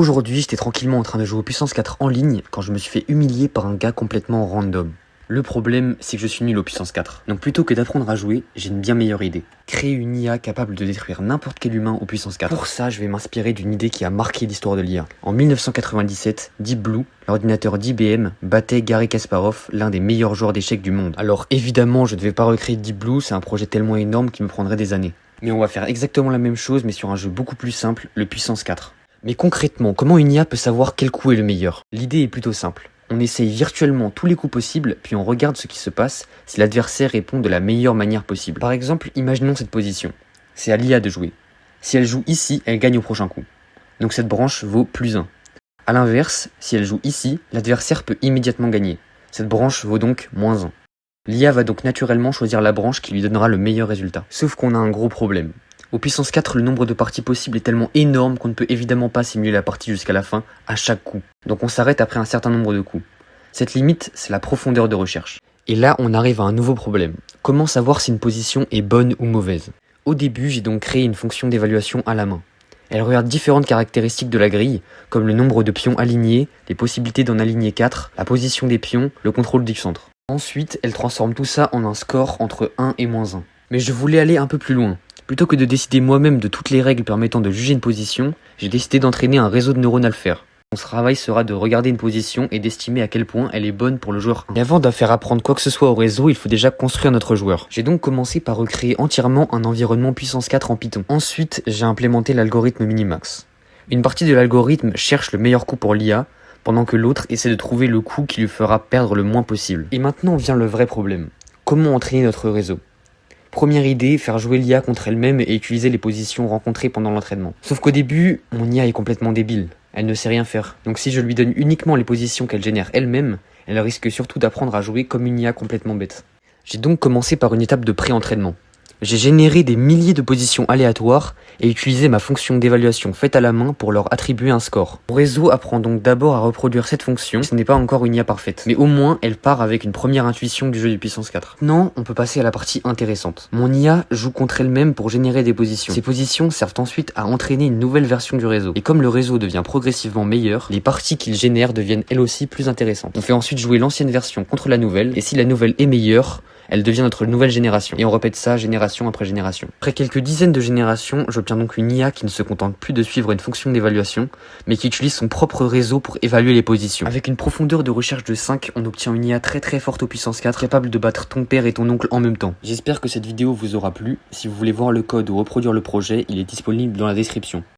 Aujourd'hui, j'étais tranquillement en train de jouer au puissance 4 en ligne quand je me suis fait humilier par un gars complètement random. Le problème, c'est que je suis nul au puissance 4. Donc plutôt que d'apprendre à jouer, j'ai une bien meilleure idée. Créer une IA capable de détruire n'importe quel humain au puissance 4. Pour ça, je vais m'inspirer d'une idée qui a marqué l'histoire de l'IA. En 1997, Deep Blue, l'ordinateur d'IBM, battait Garry Kasparov, l'un des meilleurs joueurs d'échecs du monde. Alors évidemment, je ne vais pas recréer Deep Blue, c'est un projet tellement énorme qui me prendrait des années. Mais on va faire exactement la même chose, mais sur un jeu beaucoup plus simple, le puissance 4. Mais concrètement, comment une IA peut savoir quel coup est le meilleur? L'idée est plutôt simple. On essaye virtuellement tous les coups possibles, puis on regarde ce qui se passe si l'adversaire répond de la meilleure manière possible. Par exemple, imaginons cette position. C'est à l'IA de jouer. Si elle joue ici, elle gagne au prochain coup. Donc cette branche vaut +1. A l'inverse, si elle joue ici, l'adversaire peut immédiatement gagner. Cette branche vaut donc -1. L'IA va donc naturellement choisir la branche qui lui donnera le meilleur résultat. Sauf qu'on a un gros problème. Au puissance 4, le nombre de parties possibles est tellement énorme qu'on ne peut évidemment pas simuler la partie jusqu'à la fin, à chaque coup. Donc on s'arrête après un certain nombre de coups. Cette limite, c'est la profondeur de recherche. Et là, on arrive à un nouveau problème. Comment savoir si une position est bonne ou mauvaise? Au début, j'ai donc créé une fonction d'évaluation à la main. Elle regarde différentes caractéristiques de la grille, comme le nombre de pions alignés, les possibilités d'en aligner 4, la position des pions, le contrôle du centre. Ensuite, elle transforme tout ça en un score entre 1 et -1. Mais je voulais aller un peu plus loin. Plutôt que de décider moi-même de toutes les règles permettant de juger une position, j'ai décidé d'entraîner un réseau de neurones à le faire. Mon travail sera de regarder une position et d'estimer à quel point elle est bonne pour le joueur 1. Mais avant de faire apprendre quoi que ce soit au réseau, il faut déjà construire notre joueur. J'ai donc commencé par recréer entièrement un environnement puissance 4 en Python. Ensuite, j'ai implémenté l'algorithme Minimax. Une partie de l'algorithme cherche le meilleur coup pour l'IA, pendant que l'autre essaie de trouver le coup qui lui fera perdre le moins possible. Et maintenant vient le vrai problème. Comment entraîner notre réseau? Première idée, faire jouer l'IA contre elle-même et utiliser les positions rencontrées pendant l'entraînement. Sauf qu'au début, mon IA est complètement débile. Elle ne sait rien faire. Donc si je lui donne uniquement les positions qu'elle génère elle-même, elle risque surtout d'apprendre à jouer comme une IA complètement bête. J'ai donc commencé par une étape de pré-entraînement. J'ai généré des milliers de positions aléatoires et utilisé ma fonction d'évaluation faite à la main pour leur attribuer un score. Mon réseau apprend donc d'abord à reproduire cette fonction, ce n'est pas encore une IA parfaite, mais au moins elle part avec une première intuition du jeu du puissance 4. Maintenant, on peut passer à la partie intéressante. Mon IA joue contre elle-même pour générer des positions. Ces positions servent ensuite à entraîner une nouvelle version du réseau. Et comme le réseau devient progressivement meilleur, les parties qu'il génère deviennent elles aussi plus intéressantes. On fait ensuite jouer l'ancienne version contre la nouvelle, et si la nouvelle est meilleure, elle devient notre nouvelle génération. Et on répète ça génération après génération. Après quelques dizaines de générations, j'obtiens donc une IA qui ne se contente plus de suivre une fonction d'évaluation, mais qui utilise son propre réseau pour évaluer les positions. Avec une profondeur de recherche de 5, on obtient une IA très forte au puissance 4, capable de battre ton père et ton oncle en même temps. J'espère que cette vidéo vous aura plu. Si vous voulez voir le code ou reproduire le projet, il est disponible dans la description.